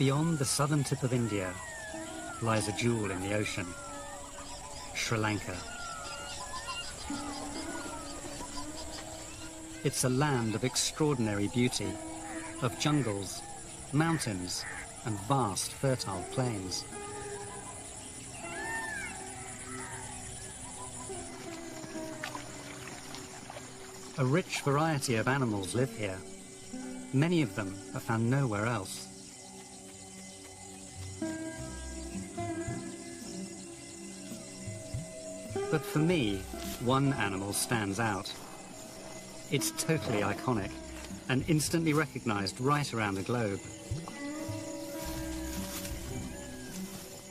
Beyond the southern tip of India lies a jewel in the ocean, Sri Lanka. It's a land of extraordinary beauty, of jungles, mountains, and vast fertile plains. A rich variety of animals live here. Many of them are found nowhere else. But for me, one animal stands out. It's totally iconic and instantly recognized right around the globe.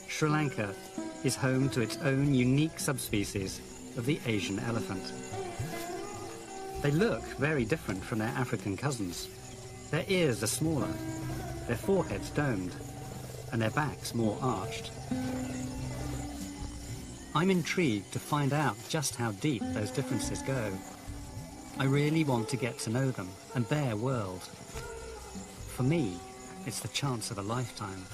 Sri Lanka is home to its own unique subspecies of the Asian elephant. They look very different from their African cousins. Their ears are smaller, their foreheads domed, and their backs more arched. I'm intrigued to find out just how deep those differences go. I really want to get to know them and their world. For me, it's the chance of a lifetime.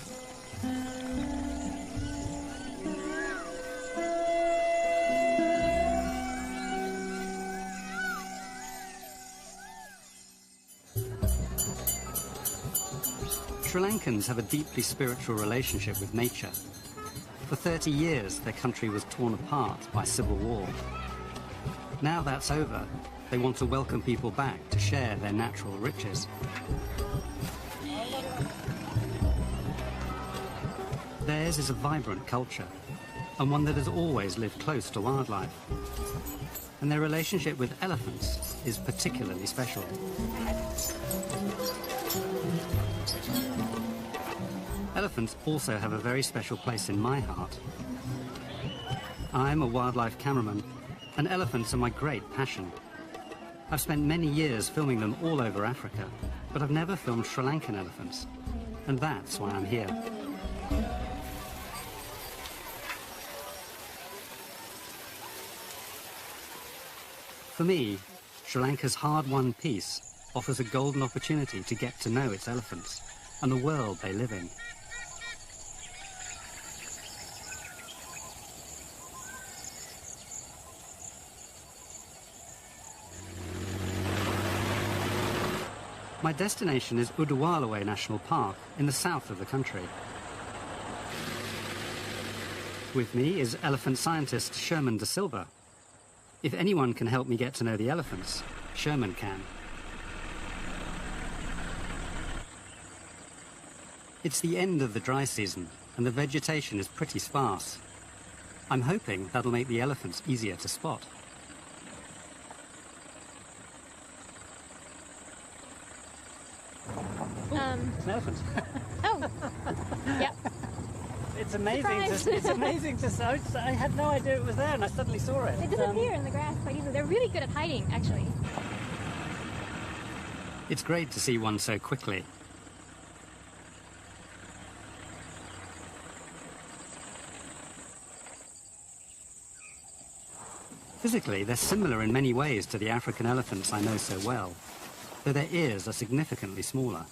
Sri Lankans have a deeply spiritual relationship with nature. For 30 years, their country was torn apart by civil war. Now that's over, they want to welcome people back to share their natural riches. Theirs is a vibrant culture, and one that has always lived close to wildlife. And their relationship with elephants is particularly special. Elephants also have a very special place in my heart. I'm a wildlife cameraman, and elephants are my great passion. I've spent many years filming them all over Africa, but I've never filmed Sri Lankan elephants, and that's why I'm here. For me, Sri Lanka's hard-won peace offers a golden opportunity to get to know its elephants and the world they live in. My destination is Udawalawe National Park in the south of the country. With me is elephant scientist Sherman Da Silva. If anyone can help me get to know the elephants, Sherman can. It's the end of the dry season, and the vegetation is pretty sparse. I'm hoping that'll make the elephants easier to spot. It's an elephant. Oh, yeah. It's amazing I had no idea it was there, and I suddenly saw it. They disappear in the grass quite easily. They're really good at hiding, actually. It's great to see one so quickly. Physically, they're similar in many ways to the African elephants I know so well, though their ears are significantly smaller.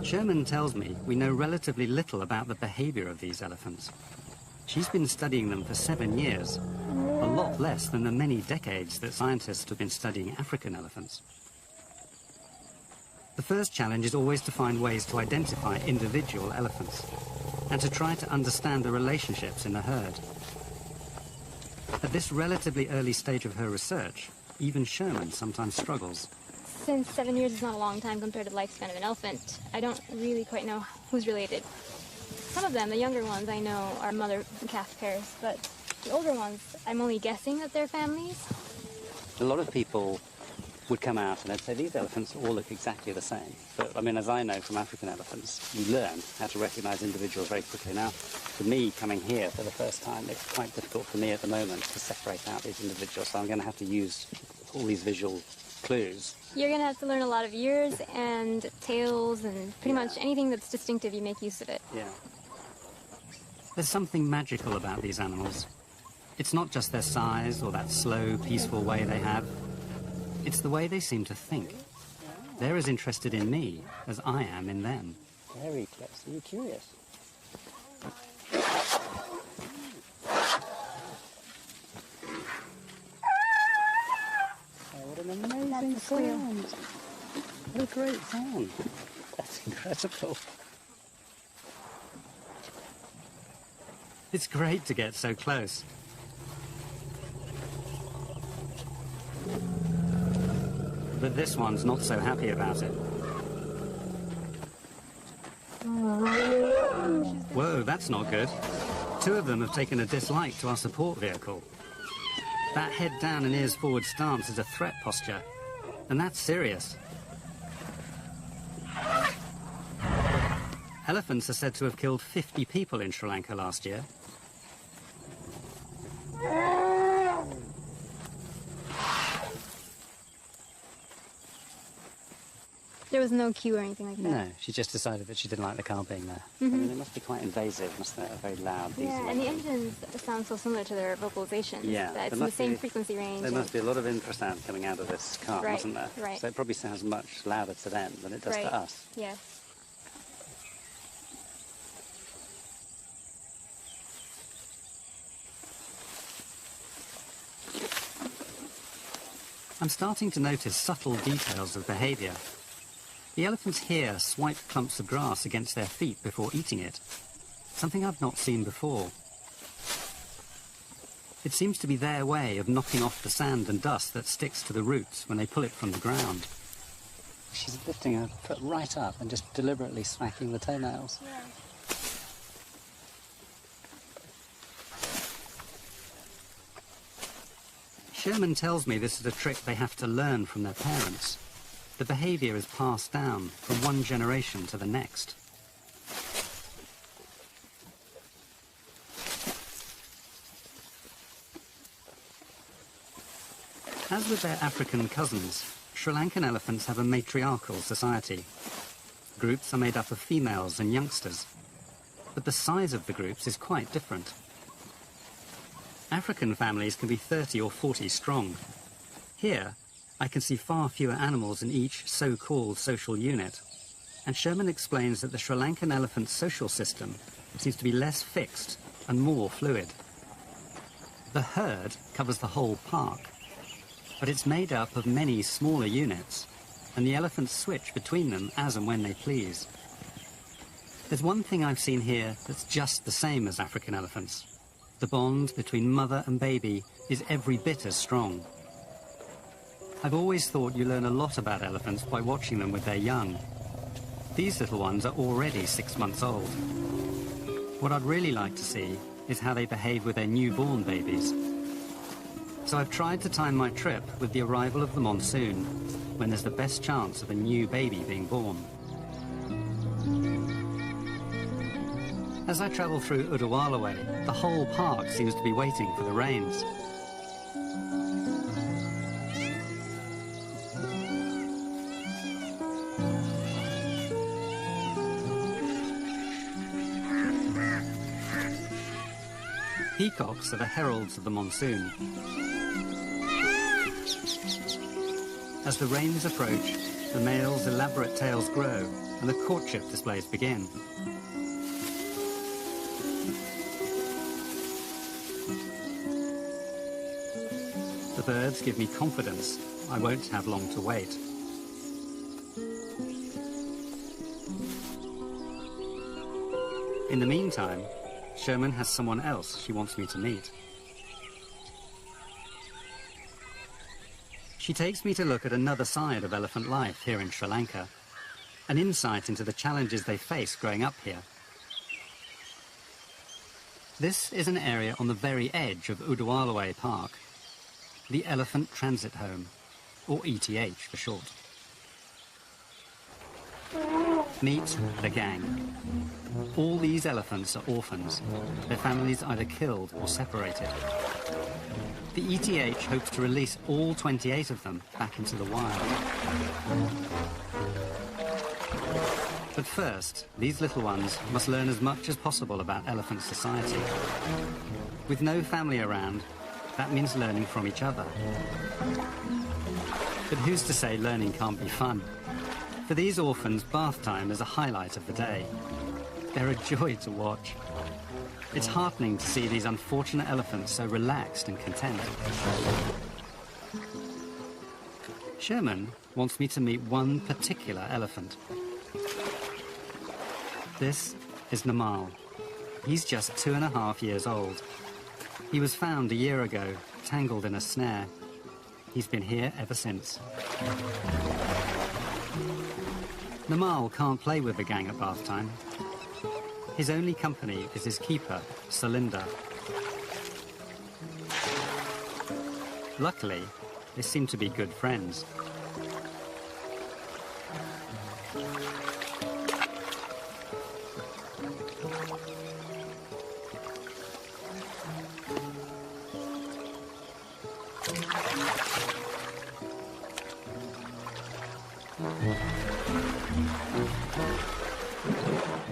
Sherman tells me we know relatively little about the behavior of these elephants. She's been studying them for 7 years, a lot less than the many decades that scientists have been studying African elephants. The first challenge is always to find ways to identify individual elephants and to try to understand the relationships in the herd. At this relatively early stage of her research, even Sherman sometimes struggles. Since 7 years is not a long time compared to the lifespan of an elephant, I don't really quite know who's related. Some of them, the younger ones, I know are mother and calf pairs, but the older ones, I'm only guessing that they're families. A lot of people would come out and they'd say these elephants all look exactly the same. But I mean, as I know from African elephants, you learn how to recognize individuals very quickly. Now, for me coming here for the first time, it's quite difficult for me at the moment to separate out these individuals, so I'm going to have to use all these visual clues. You're going to have to learn a lot of ears and tails and pretty much anything that's distinctive, you make use of it. Yeah. There's something magical about these animals. It's not just their size or that slow, peaceful way they have. It's the way they seem to think. They're as interested in me as I am in them. Very close. Are you curious? Oh, what an amazing sound. What a great sound. That's incredible. It's great to get so close. But this one's not so happy about it. Whoa, that's not good. Two of them have taken a dislike to our support vehicle. That head down and ears forward stance is a threat posture, and that's serious. Elephants are said to have killed 50 people in Sri Lanka last year. There was no cue or anything like that? No, she just decided that she didn't like the car being there. I mean, it must be quite invasive, mustn't it? Very loud. Yeah, and the engines sound so similar to their vocalizations. Yeah. That it's in the same frequency range. There must be a lot of infrasound coming out of this car, Right, mustn't there? right. So it probably sounds much louder to them than it does Right. to us. Yes. I'm starting to notice subtle details of behaviour. The elephants here swipe clumps of grass against their feet before eating it, something I've not seen before. It seems to be their way of knocking off the sand and dust that sticks to the roots when they pull it from the ground. She's lifting her foot right up and just deliberately smacking the toenails. Yeah. Sherman tells me this is a trick they have to learn from their parents. The behaviour is passed down from one generation to the next. As with their African cousins, Sri Lankan elephants have a matriarchal society. Groups are made up of females and youngsters, but the size of the groups is quite different. African families can be 30 or 40 strong. Here, I can see far fewer animals in each so-called social unit, and Sherman explains that the Sri Lankan elephant's social system seems to be less fixed and more fluid. The herd covers the whole park, but it's made up of many smaller units, and the elephants switch between them as and when they please. There's one thing I've seen here that's just the same as African elephants. The bond between mother and baby is every bit as strong. I've always thought you learn a lot about elephants by watching them with their young. These little ones are already 6 months old. What I'd really like to see is how they behave with their newborn babies. So I've tried to time my trip with the arrival of the monsoon, when there's the best chance of a new baby being born. As I travel through Udawalaway, the whole park seems to be waiting for the rains. Peacocks are the heralds of the monsoon. As the rains approach, the males' elaborate tails grow and the courtship displays begin. The birds give me confidence. I won't have long to wait. In the meantime, Sherman has someone else she wants me to meet. She takes me to look at another side of elephant life here in Sri Lanka, an insight into the challenges they face growing up here. This is an area on the very edge of Udawalaway Park, the Elephant Transit Home, or ETH for short. Meet the gang. All these elephants are orphans, their families either killed or separated. The ETH hopes to release all 28 of them back into the wild. But first, these little ones must learn as much as possible about elephant society. With no family around, that means learning from each other. But who's to say learning can't be fun? For these orphans, bath time is a highlight of the day. They're a joy to watch. It's heartening to see these unfortunate elephants so relaxed and content. Sherman wants me to meet one particular elephant. This is Namal. He's just 2.5 years old. He was found a year ago, tangled in a snare. He's been here ever since. Namal can't play with the gang at bath time. His only company is his keeper, Celinda. Luckily, they seem to be good friends.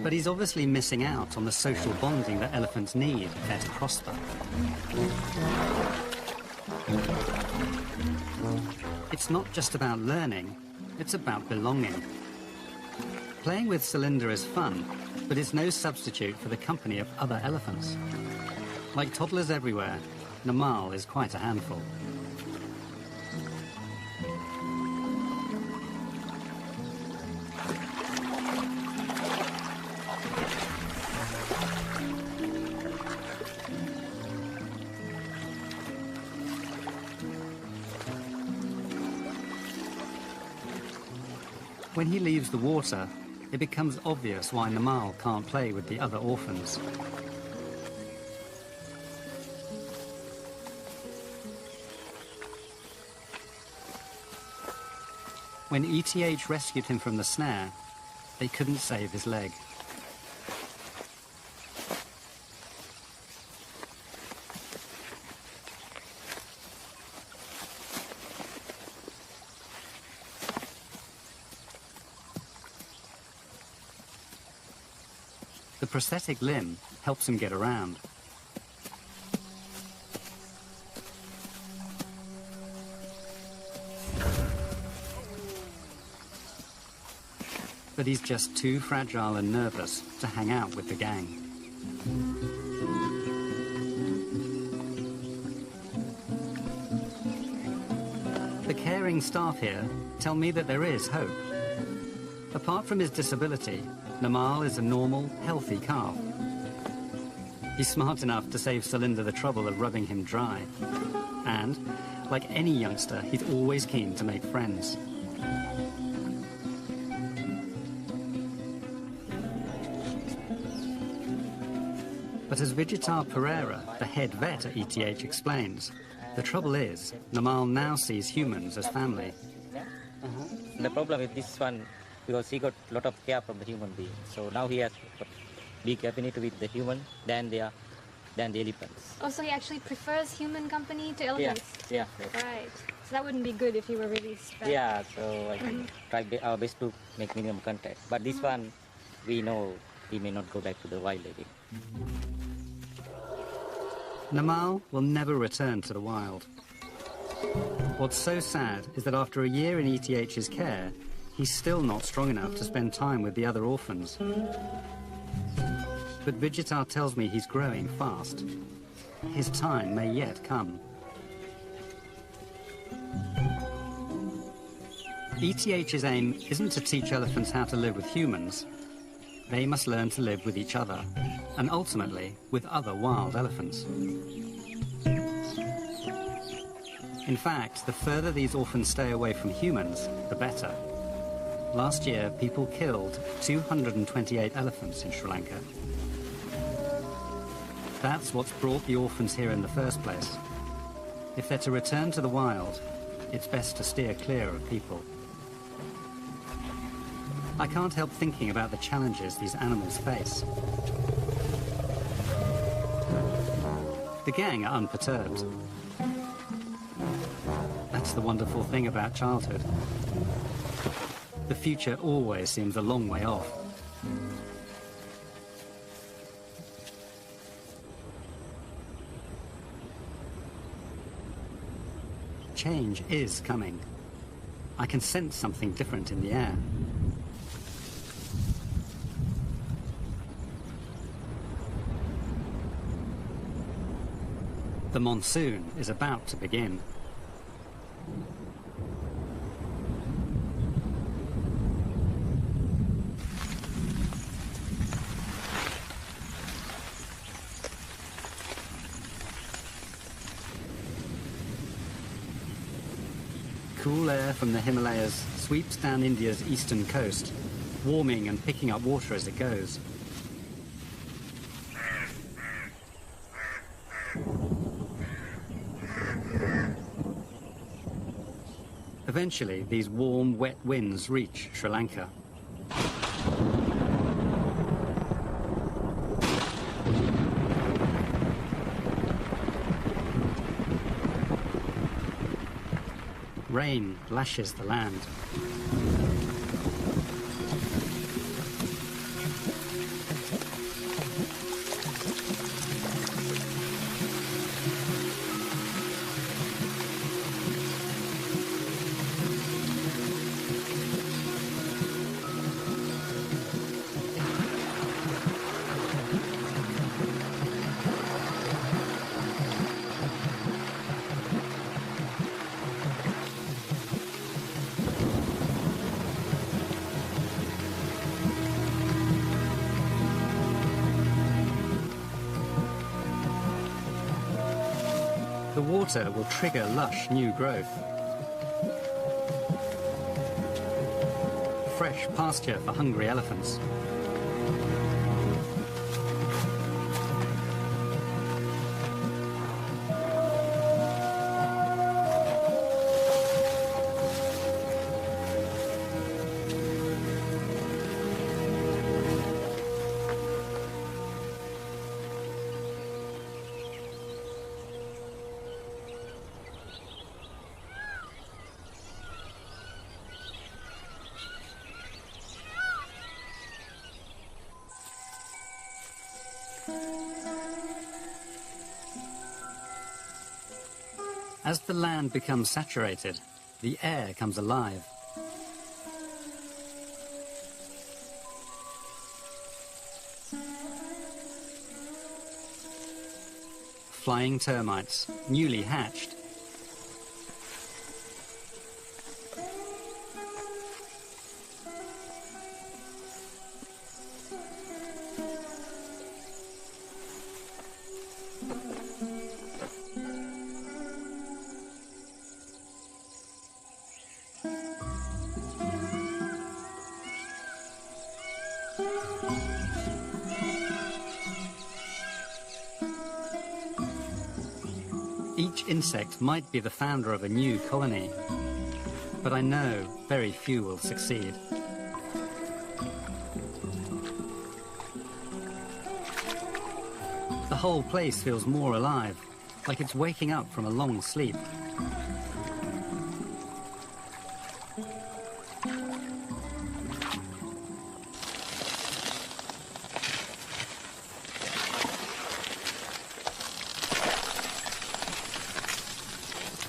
But he's obviously missing out on the social bonding that elephants need if they're to prosper. It's not just about learning, it's about belonging. Playing with Celinda is fun, but it's no substitute for the company of other elephants. Like toddlers everywhere, Namal is quite a handful. When he leaves the water, it becomes obvious why Namal can't play with the other orphans. When ETH rescued him from the snare, they couldn't save his leg. The prosthetic limb helps him get around. But he's just too fragile and nervous to hang out with the gang. The caring staff here tell me that there is hope. Apart from his disability, Namal is a normal, healthy calf. He's smart enough to save Celinda the trouble of rubbing him dry. And, like any youngster, he's always keen to make friends. But as Vijitar Pereira, the head vet at ETH, explains, the trouble is, Namal now sees humans as family. The problem with this one, because he got a lot of care from the human being. So now he has big affinity with the human than the elephants. Oh, so he actually prefers human company to elephants? Yeah. Right. So that wouldn't be good if he were released, right? Yeah, so I can try our best to make minimum contact. But this one, we know he may not go back to the wild again. Namal will never return to the wild. What's so sad is that after a year in ETH's care, he's still not strong enough to spend time with the other orphans. But Vijitar tells me he's growing fast. His time may yet come. ETH's aim isn't to teach elephants how to live with humans. They must learn to live with each other, and ultimately with other wild elephants. In fact, the further these orphans stay away from humans, the better. Last year, people killed 228 elephants in Sri Lanka. That's what's brought the orphans here in the first place. If they're to return to the wild, it's best to steer clear of people. I can't help thinking about the challenges these animals face. The gang are unperturbed. That's the wonderful thing about childhood. The future always seems a long way off. Change is coming. I can sense something different in the air. The monsoon is about to begin. Cool air from the Himalayas sweeps down India's eastern coast, warming and picking up water as it goes. Eventually, these warm, wet winds reach Sri Lanka. Rain lashes the land. The water will trigger lush new growth. Fresh pasture for hungry elephants. As the land becomes saturated, the air comes alive. Flying termites, newly hatched. Each insect might be the founder of a new colony, but I know very few will succeed. The whole place feels more alive, like it's waking up from a long sleep.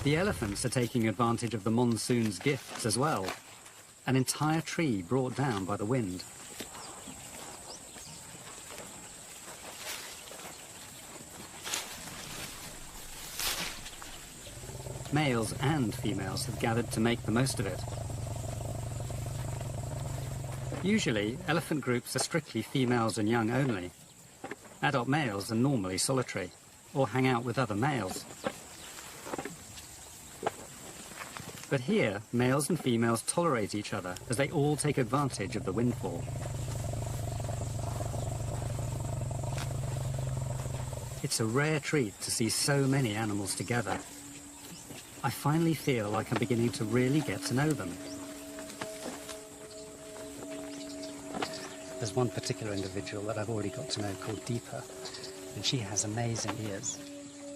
The elephants are taking advantage of the monsoon's gifts as well. An entire tree brought down by the wind. Males and females have gathered to make the most of it. Usually, elephant groups are strictly females and young only. Adult males are normally solitary, or hang out with other males. But here, males and females tolerate each other as they all take advantage of the windfall. It's a rare treat to see so many animals together. I finally feel like I'm beginning to really get to know them. There's one particular individual that I've already got to know called Deepa, and she has amazing ears.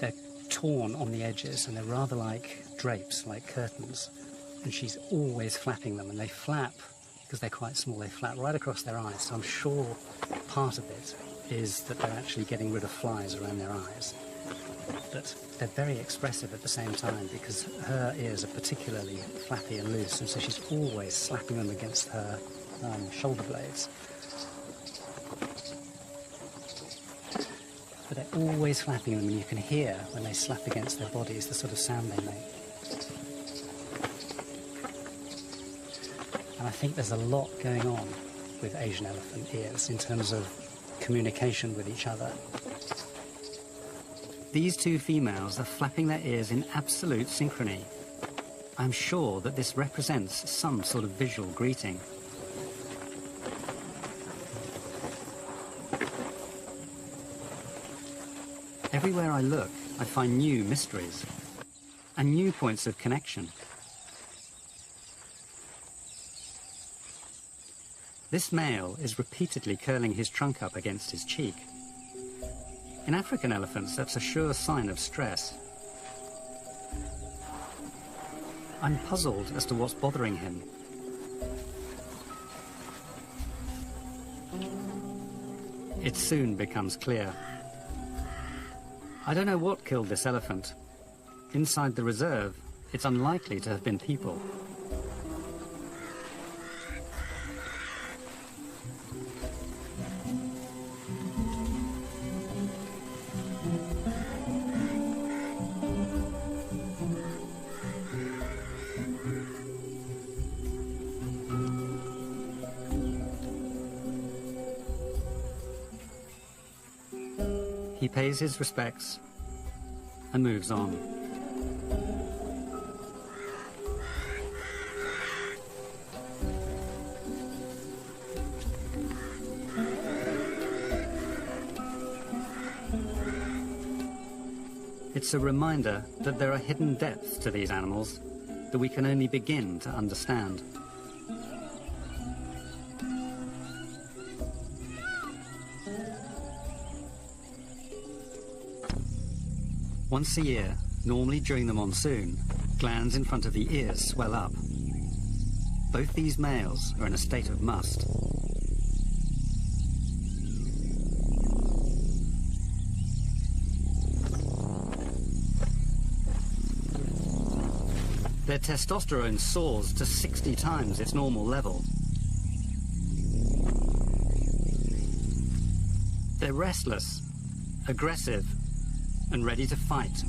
They're torn on the edges and they're rather like drapes, like curtains, and she's always flapping them, and they flap because they're quite small, they flap right across their eyes, so I'm sure part of it is that they're actually getting rid of flies around their eyes. But they're very expressive at the same time because her ears are particularly flappy and loose, and so she's always slapping them against her shoulder blades. but they're always flapping them, and you can hear when they slap against their bodies the sort of sound they make. And I think there's a lot going on with Asian elephant ears in terms of communication with each other. These two females are flapping their ears in absolute synchrony. I'm sure that this represents some sort of visual greeting. Everywhere I look, I find new mysteries and new points of connection. This male is repeatedly curling his trunk up against his cheek. In African elephants, that's a sure sign of stress. I'm puzzled as to what's bothering him. It soon becomes clear. I don't know what killed this elephant. Inside the reserve, it's unlikely to have been people. He pays his respects and moves on. It's a reminder that there are hidden depths to these animals that we can only begin to understand. Once a year, normally during the monsoon, glands in front of the ears swell up. Both these males are in a state of must. Their testosterone soars to 60 times its normal level. They're restless, aggressive, and ready to fight.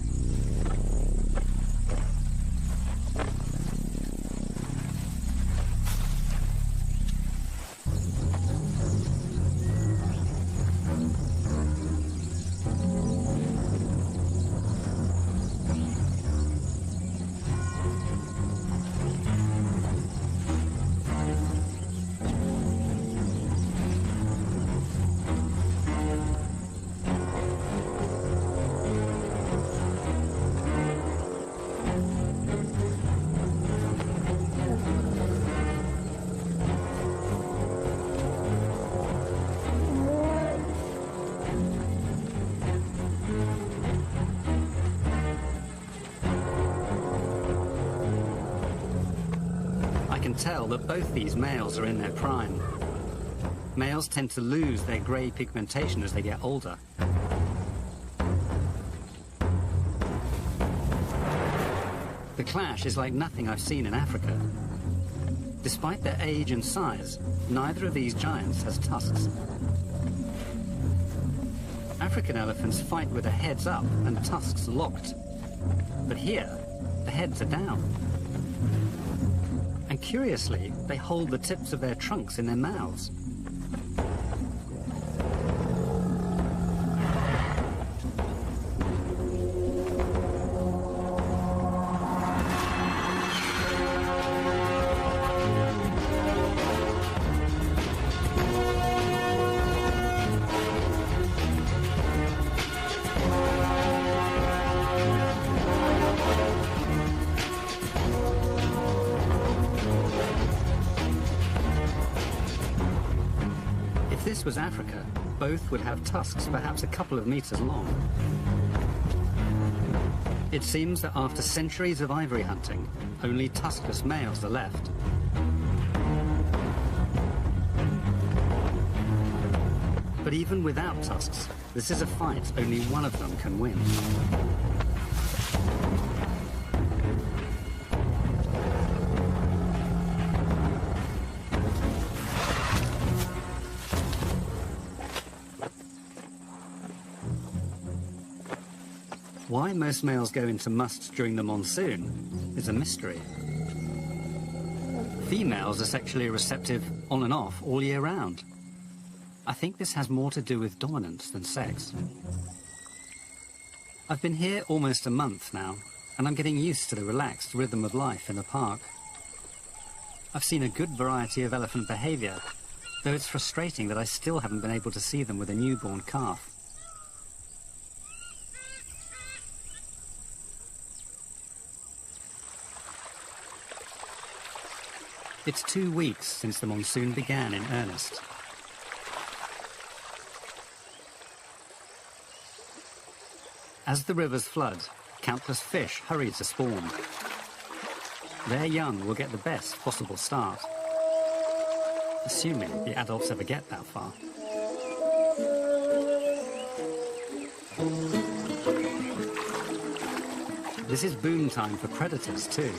Tell that both these males are in their prime. Males tend to lose their grey pigmentation as they get older. The clash is like nothing I've seen in Africa. Despite their age and size, neither of these giants has tusks. African elephants fight with their heads up and tusks locked. But here, the heads are down. And curiously, they hold the tips of their trunks in their mouths. If this was Africa, both would have tusks perhaps a couple of meters long. It seems that after centuries of ivory hunting, only tuskless males are left. But even without tusks, this is a fight only one of them can win. Why most males go into must during the monsoon is a mystery. Females are sexually receptive on and off all year round. I think this has more to do with dominance than sex. I've been here almost a month now, and I'm getting used to the relaxed rhythm of life in the park. I've seen a good variety of elephant behaviour, though it's frustrating that I still haven't been able to see them with a newborn calf. It's 2 weeks since the monsoon began in earnest. As the rivers flood, countless fish hurry to spawn. Their young will get the best possible start, assuming the adults ever get that far. This is boom time for predators too.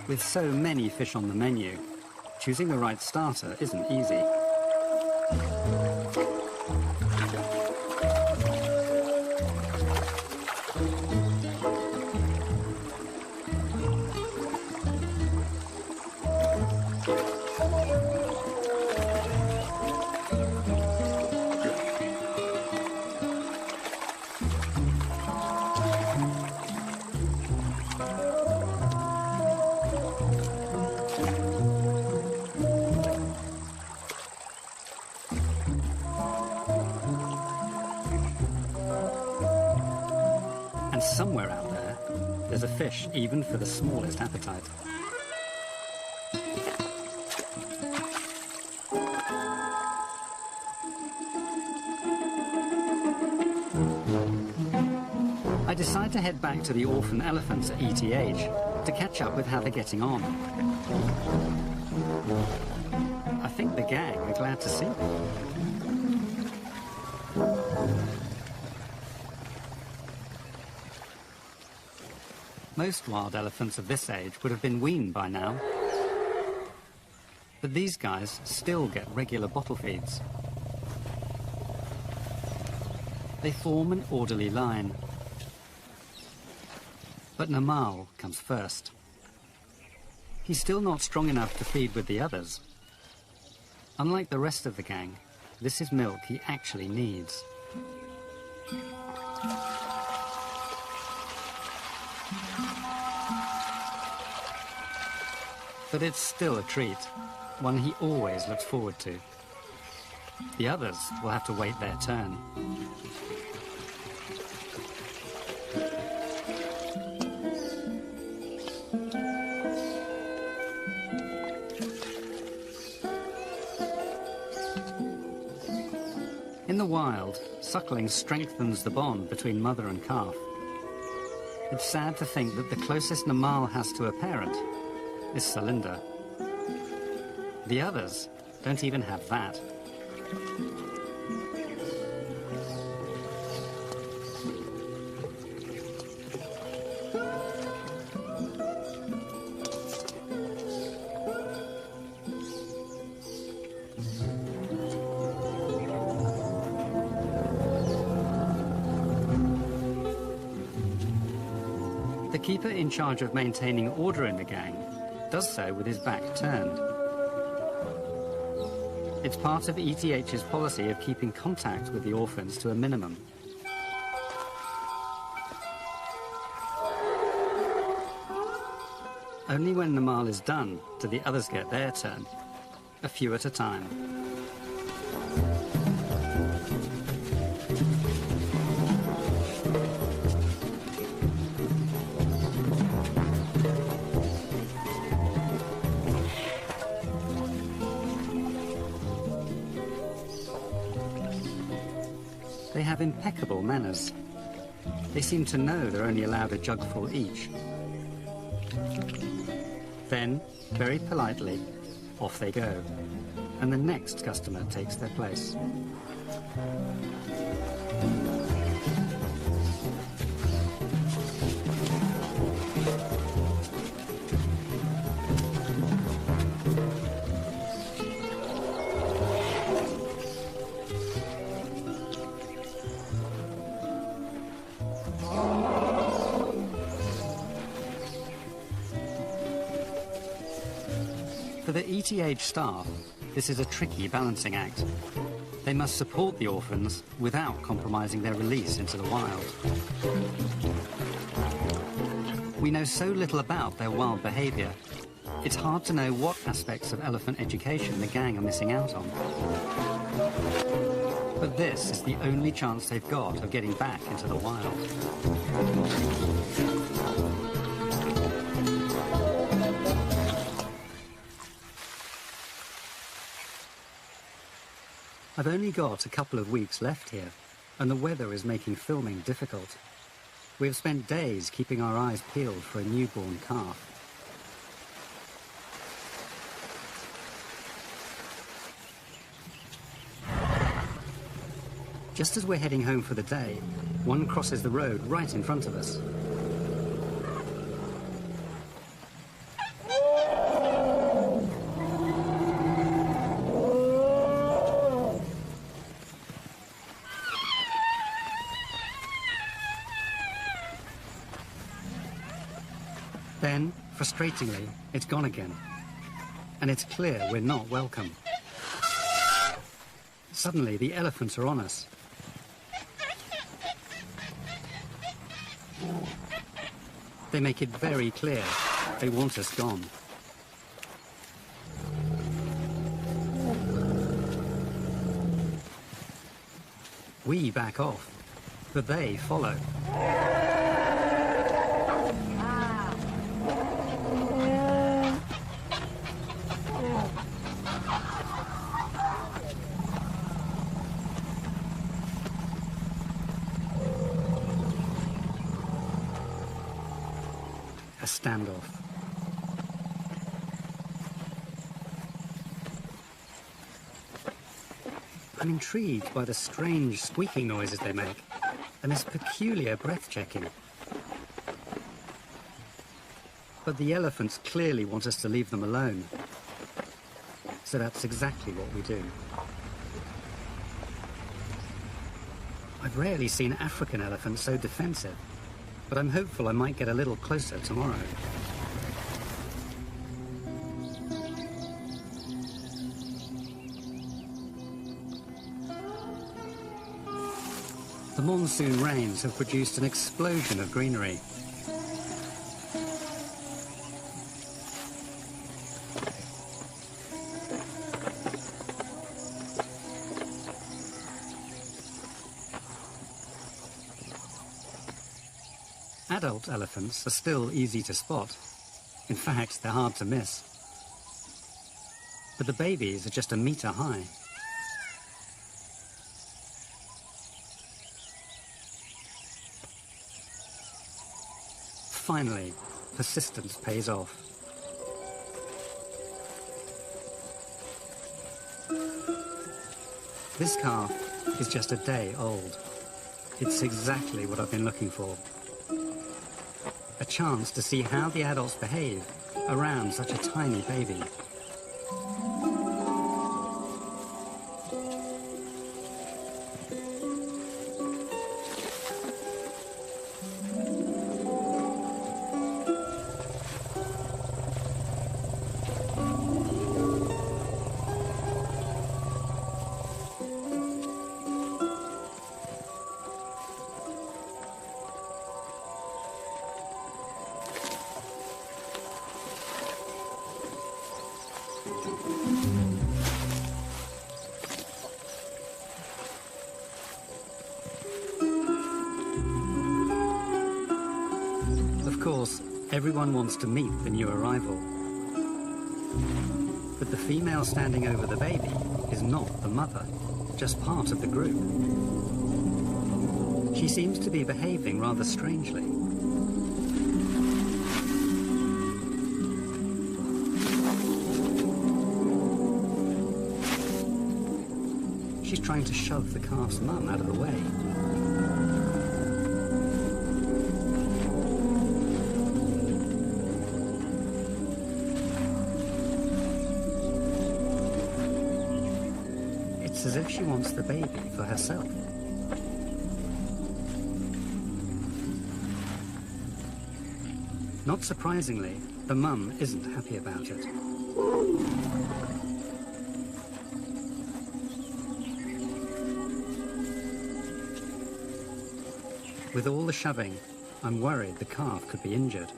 With so many fish on the menu, choosing the right starter isn't easy. And somewhere out there, there's a fish even for the smallest appetite. I decide to head back to the orphan elephants at ETH to catch up with how they're getting on. I think the gang are glad to see me. Most wild elephants of this age would have been weaned by now. But these guys still get regular bottle feeds. They form an orderly line. But Namal comes first. He's still not strong enough to feed with the others. Unlike the rest of the gang, this is milk he actually needs. But it's still a treat, one he always looks forward to. The others will have to wait their turn. In the wild, suckling strengthens the bond between mother and calf. It's sad to think that the closest Namal has to a parent is Celinda. The others don't even have that. The keeper in charge of maintaining order in the gang does so with his back turned. It's part of ETH's policy of keeping contact with the orphans to a minimum. Only when Namal is done do the others get their turn, a few at a time. They have impeccable manners. They seem to know they're only allowed a jugful each. Then, very politely, off they go, and the next customer takes their place. For the ETH staff, this is a tricky balancing act. They must support the orphans without compromising their release into the wild. We know so little about their wild behaviour. It's hard to know what aspects of elephant education the gang are missing out on. But this is the only chance they've got of getting back into the wild. I've only got a couple of weeks left here, and the weather is making filming difficult. We have spent days keeping our eyes peeled for a newborn calf. Just as we're heading home for the day, one crosses the road right in front of us. Then, frustratingly, it's gone again. And it's clear we're not welcome. Suddenly, the elephants are on us. They make it very clear they want us gone. We back off, but they follow. A standoff. I'm intrigued by the strange squeaking noises they make, and this peculiar breath-checking. But the elephants clearly want us to leave them alone. So that's exactly what we do. I've rarely seen African elephants so defensive, but I'm hopeful I might get a little closer tomorrow. The monsoon rains have produced an explosion of greenery. Adult elephants are still easy to spot. In fact, they're hard to miss. But the babies are just a metre high. Finally, persistence pays off. This calf is just a day old. It's exactly what I've been looking for. A chance to see how the adults behave around such a tiny baby. Of course, everyone wants to meet the new arrival. But the female standing over the baby is not the mother, just part of the group. She seems to be behaving rather strangely. She's trying to shove the calf's mum out of the way. It's as if she wants the baby for herself. Not surprisingly, the mum isn't happy about it. With all the shoving, I'm worried the calf could be injured.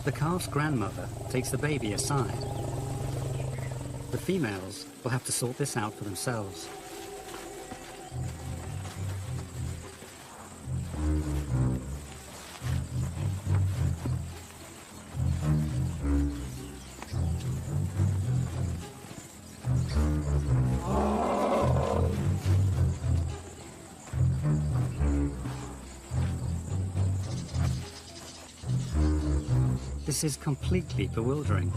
The calf's grandmother takes the baby aside. The females will have to sort this out for themselves. This is completely bewildering.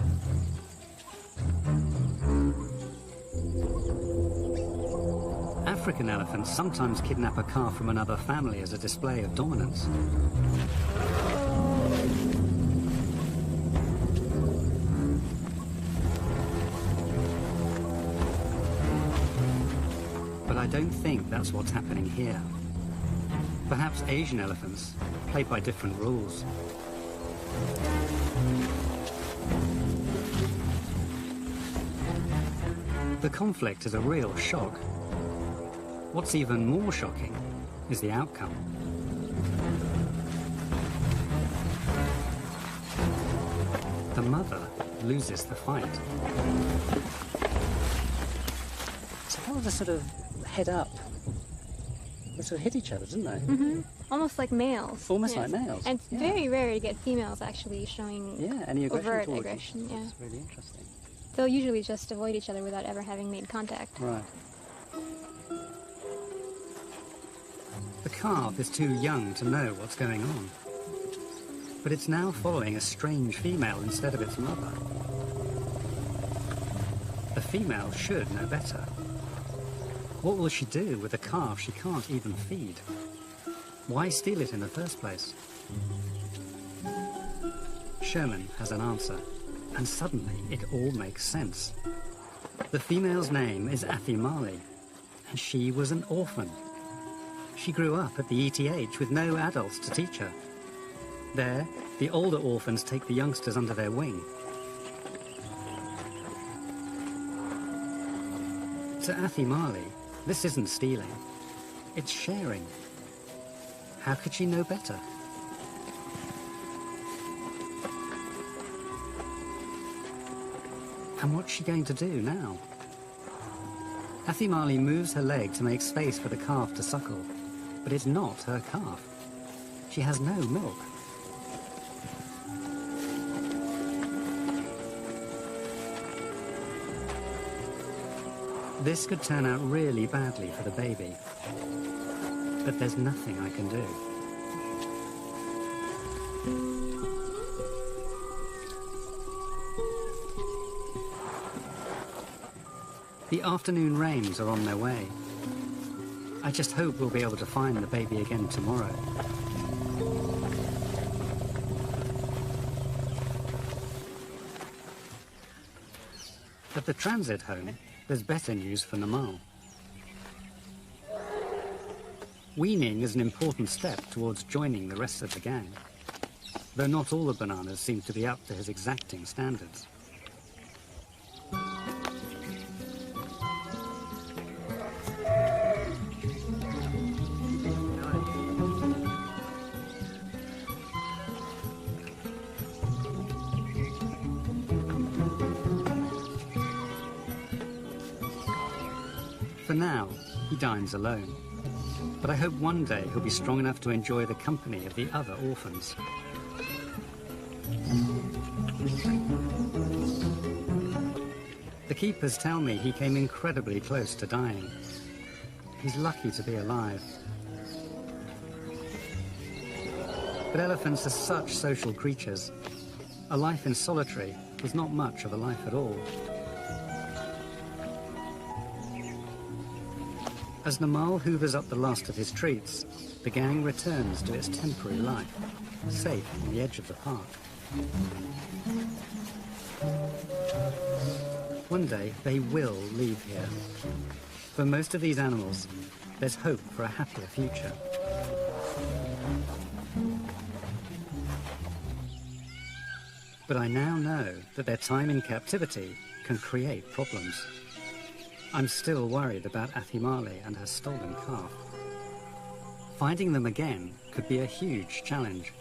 African elephants sometimes kidnap a calf from another family as a display of dominance. But I don't think that's what's happening here. Perhaps Asian elephants play by different rules. The conflict is a real shock. What's even more shocking is the outcome. The mother loses the fight. So how does sort of head up? They sort of hit each other, didn't they? Mm-hmm. Almost like males. Almost yes. like males. And it's very rare to get females actually showing any aggression overt towards aggression. them. Yeah. That's really interesting. They'll usually just avoid each other without ever having made contact. Right. The calf is too young to know what's going on. But it's now following a strange female instead of its mother. The female should know better. What will she do with a calf she can't even feed? Why steal it in the first place? Sherman has an answer, and suddenly it all makes sense. The female's name is Athi Mali, and she was an orphan. She grew up at the ETH with no adults to teach her. There, the older orphans take the youngsters under their wing. To Athi Mali, this isn't stealing, it's sharing. How could she know better? And what's she going to do now? Athi Mali moves her leg to make space for the calf to suckle, but it's not her calf. She has no milk. This could turn out really badly for the baby, but there's nothing I can do. The afternoon rains are on their way. I just hope we'll be able to find the baby again tomorrow. At the transit home, there's better news for Namal. Weaning is an important step towards joining the rest of the gang, though not all the bananas seem to be up to his exacting standards. For now, he dines alone. But I hope one day he'll be strong enough to enjoy the company of the other orphans. The keepers tell me he came incredibly close to dying. He's lucky to be alive. But elephants are such social creatures. A life in solitary was not much of a life at all. As Namal hoovers up the last of his treats, the gang returns to its temporary life, safe on the edge of the park. One day, they will leave here. For most of these animals, there's hope for a happier future. But I now know that their time in captivity can create problems. I'm still worried about Athimale and her stolen calf. Finding them again could be a huge challenge.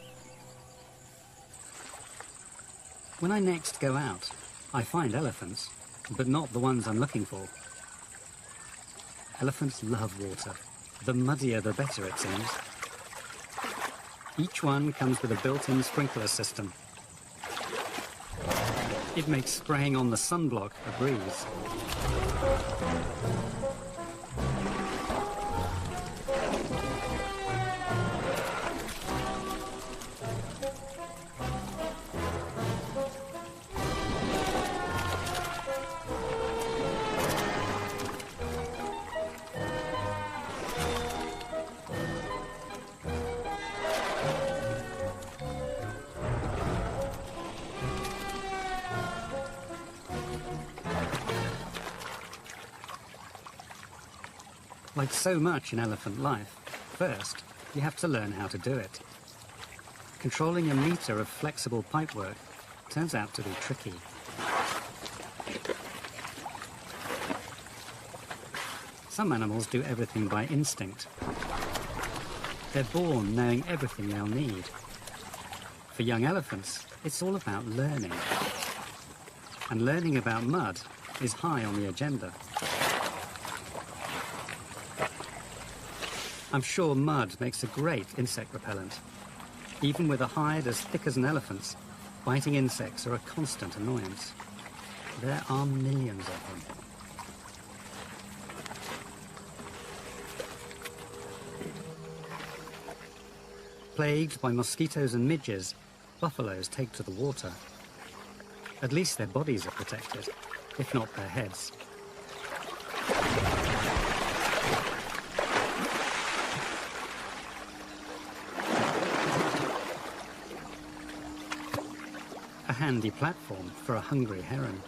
When I next go out, I find elephants, but not the ones I'm looking for. Elephants love water. The muddier the better, it seems. Each one comes with a built-in sprinkler system. It makes spraying on the sunblock a breeze. Like so much in elephant life, first, you have to learn how to do it. Controlling a meter of flexible pipework turns out to be tricky. Some animals do everything by instinct. They're born knowing everything they'll need. For young elephants, it's all about learning. And learning about mud is high on the agenda. I'm sure mud makes a great insect repellent. Even with a hide as thick as an elephant's, biting insects are a constant annoyance. There are millions of them. Plagued by mosquitoes and midges, buffaloes take to the water. At least their bodies are protected, if not their heads. A handy platform for a hungry heron.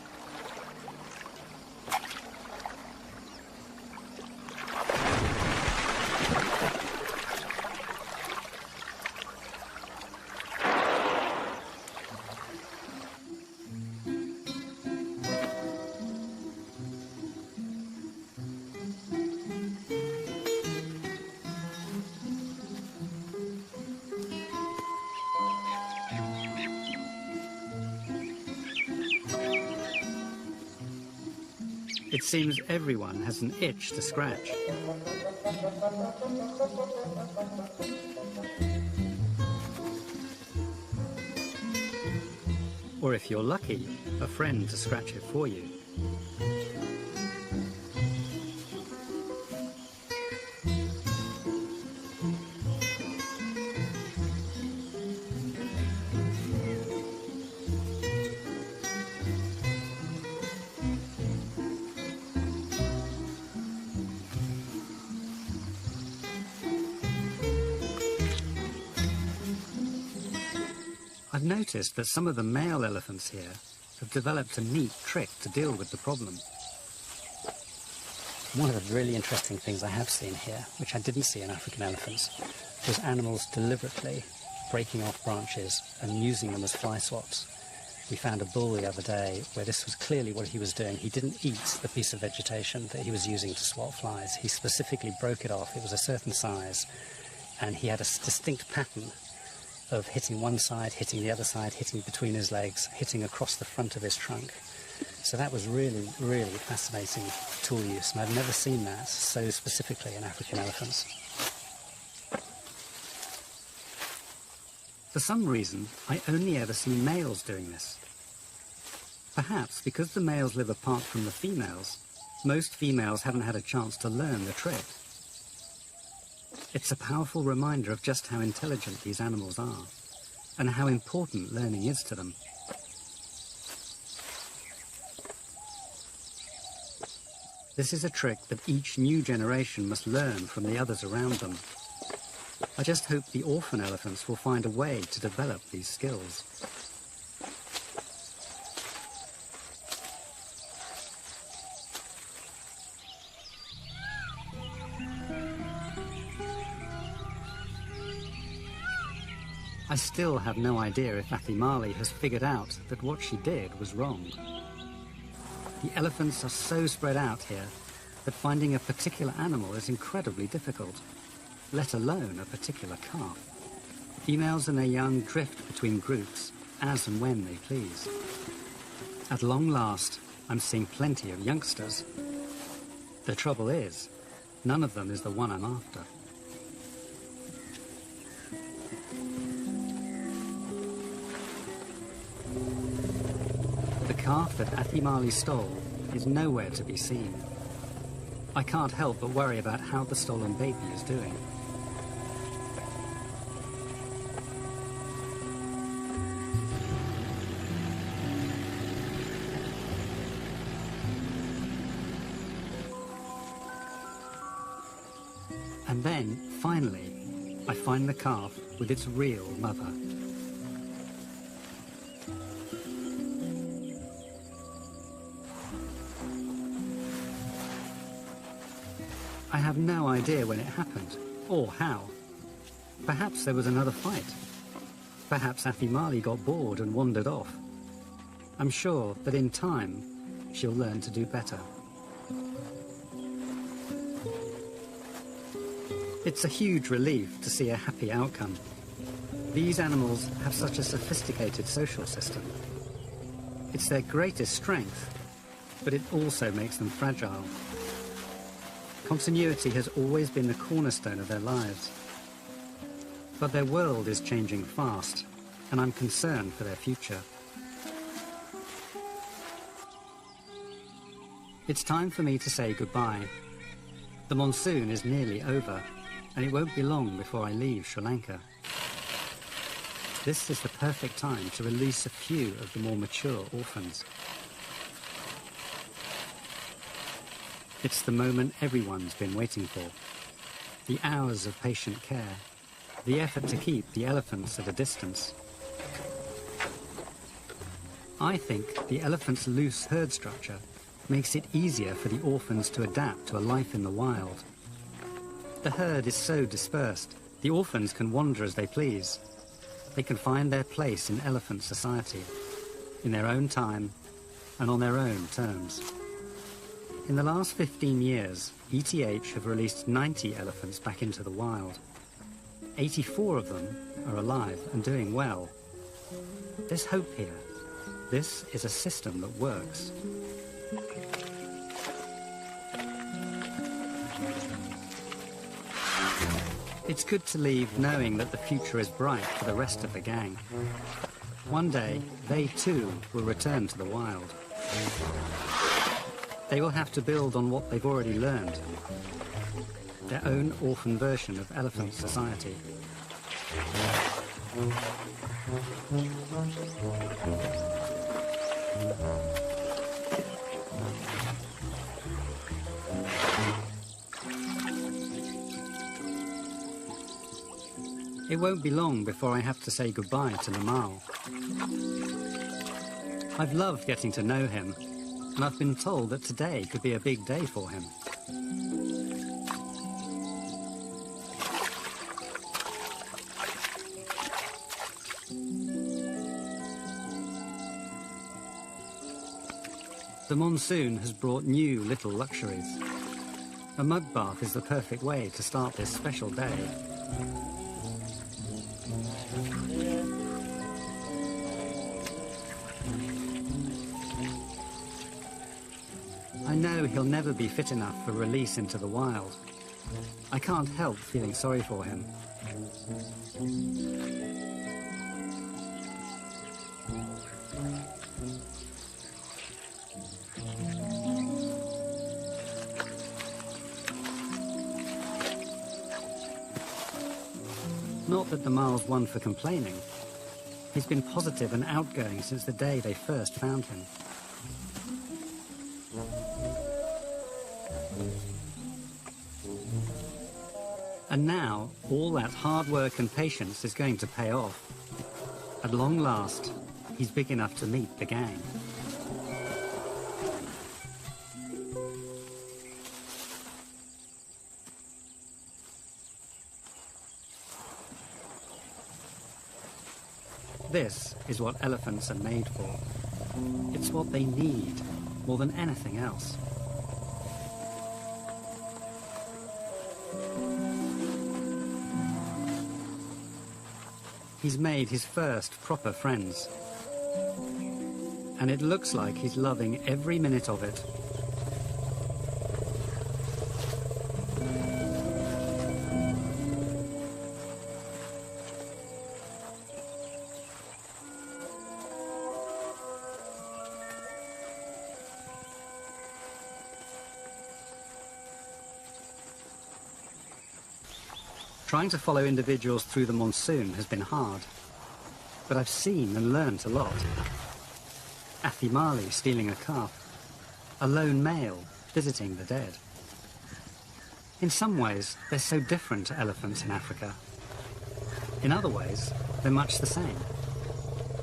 It seems everyone has an itch to scratch. Or if you're lucky, a friend to scratch it for you. I've noticed that some of the male elephants here have developed a neat trick to deal with the problem. One of the really interesting things I have seen here, which I didn't see in African elephants, was animals deliberately breaking off branches and using them as fly swaps. We found a bull the other day where this was clearly what he was doing. He didn't eat the piece of vegetation that he was using to swap flies. He specifically broke it off. It was a certain size, and he had a distinct pattern of hitting one side, hitting the other side, hitting between his legs, hitting across the front of his trunk. So that was really, really fascinating tool use, and I've never seen that so specifically in African elephants. For some reason, I only ever see males doing this. Perhaps because the males live apart from the females, most females haven't had a chance to learn the trick. It's a powerful reminder of just how intelligent these animals are, and how important learning is to them. This is a trick that each new generation must learn from the others around them. I just hope the orphan elephants will find a way to develop these skills. I still have no idea if Athimali has figured out that what she did was wrong. The elephants are so spread out here that finding a particular animal is incredibly difficult, let alone a particular calf. Females and their young drift between groups as and when they please. At long last, I'm seeing plenty of youngsters. The trouble is, none of them is the one I'm after. The calf that Athimali stole is nowhere to be seen. I can't help but worry about how the stolen baby is doing. And then, finally, I find the calf with its real mother. I have no idea when it happened, or how. Perhaps there was another fight. Perhaps Athimali got bored and wandered off. I'm sure that in time, she'll learn to do better. It's a huge relief to see a happy outcome. These animals have such a sophisticated social system. It's their greatest strength, but it also makes them fragile. Continuity has always been the cornerstone of their lives. But their world is changing fast, and I'm concerned for their future. It's time for me to say goodbye. The monsoon is nearly over, and it won't be long before I leave Sri Lanka. This is the perfect time to release a few of the more mature orphans. It's the moment everyone's been waiting for. The hours of patient care, the effort to keep the elephants at a distance. I think the elephant's loose herd structure makes it easier for the orphans to adapt to a life in the wild. The herd is so dispersed, the orphans can wander as they please. They can find their place in elephant society, in their own time and on their own terms. In the last 15 years, ETH have released 90 elephants back into the wild. 84 of them are alive and doing well. There's hope here. This is a system that works. It's good to leave knowing that the future is bright for the rest of the gang. One day, they too will return to the wild. They will have to build on what they've already learned. Their own orphan version of elephant society. It won't be long before I have to say goodbye to Namal. I've loved getting to know him, and I've been told that today could be a big day for him. The monsoon has brought new little luxuries. A mud bath is the perfect way to start this special day. I know he'll never be fit enough for release into the wild. I can't help feeling sorry for him. Not that Namal's one for complaining. He's been positive and outgoing since the day they first found him. And now, all that hard work and patience is going to pay off. At long last, he's big enough to meet the gang. This is what elephants are made for. It's what they need more than anything else. He's made his first proper friends. And it looks like he's loving every minute of it. Trying to follow individuals through the monsoon has been hard, but I've seen and learnt a lot. Athimali stealing a calf, a lone male visiting the dead. In some ways, they're so different to elephants in Africa. In other ways, they're much the same.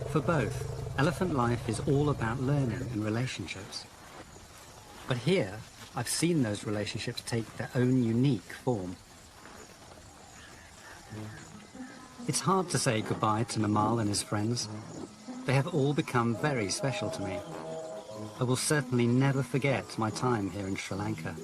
For both, elephant life is all about learning and relationships. But here, I've seen those relationships take their own unique form. It's hard to say goodbye to Namal and his friends. They have all become very special to me. I will certainly never forget my time here in Sri Lanka.